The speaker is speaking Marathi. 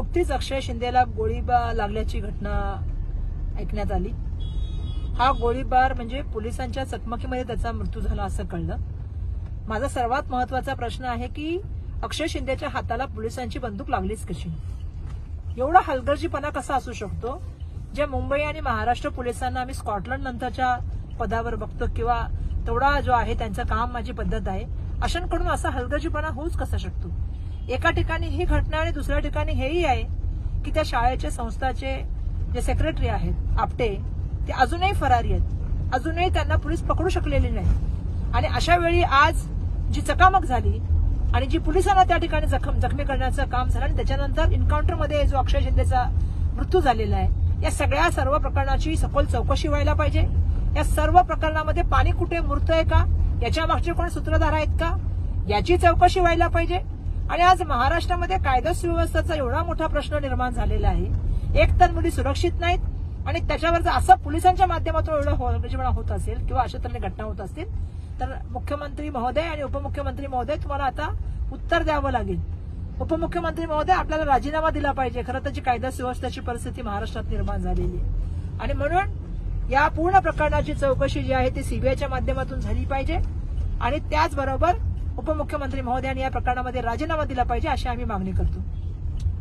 नुकतीच अक्षय शिंदेला गोळीबार लागल्याची घटना ऐकण्यात आली। हा गोळीबार म्हणजे पोलिसांच्या चकमकीमध्ये त्याचा मृत्यू झाला असं कळलं। माझा सर्वात महत्वाचा प्रश्न आहे की अक्षय शिंदेच्या हाताला पोलिसांची बंदूक लागलीच कशी? एवढा हलगर्जीपणा कसा असू शकतो? जे मुंबई आणि महाराष्ट्र पोलिसांना आम्ही स्कॉटलंड नंतरच्या पदावर बघतो किंवा तेवढा जो आहे त्यांचं काम माझी पद्धत आहे, अशांकडून असा हलगर्जीपणा होऊच कसा शकतो? एका ठिकाणी ही घटना आणि दुसऱ्या ठिकाणी हेही आहे की त्या शाळेचे संस्थाचे जे सेक्रेटरी आहेत आपटे ते अजूनही फरारी आहेत, अजूनही त्यांना पोलीस पकडू शकलेले नाही। आणि अशा वेळी आज जी चकामक झाली आणि जी पोलिसांना त्या ठिकाणी जखमी करण्याचं काम झालं आणि त्याच्यानंतर एन्काउंटरमध्ये जो अक्षय शिंदेचा मृत्यू झालेला आहे, या सर्व प्रकरणाची सखोल चौकशी व्हायला पाहिजे। या सर्व प्रकरणामध्ये पाणी कुठे मुरतंय का, याच्या मागचे कोण सूत्रधार आहेत का, याची चौकशी व्हायला पाहिजे। आणि आज महाराष्ट्रामध्ये कायदा सुव्यवस्थेचा एवढा मोठा प्रश्न निर्माण झालेला आहे, एक तर मुली सुरक्षित नाहीत आणि त्याच्यावर जर असं पोलिसांच्या माध्यमातून एवढं हलगर्जीपणा होत असेल किंवा अशा तऱ्हेने घटना होत असतील तर मुख्यमंत्री महोदय आणि उपमुख्यमंत्री महोदय तुम्हाला आता उत्तर द्यावं लागेल। उपमुख्यमंत्री महोदय आपल्याला राजीनामा दिला पाहिजे। खरं तर जी कायदा सुव्यवस्थेची परिस्थिती महाराष्ट्रात निर्माण झालेली आहे आणि म्हणून या पूर्ण प्रकरणाची चौकशी जी आहे ती सीबीआयच्या माध्यमातून झाली पाहिजे आणि त्याचबरोबर उपमुख्यमंत्री महोदयांनी या प्रकरणामध्ये राजीनामा दिला पाहिजे अशी आम्ही मागणी करतो।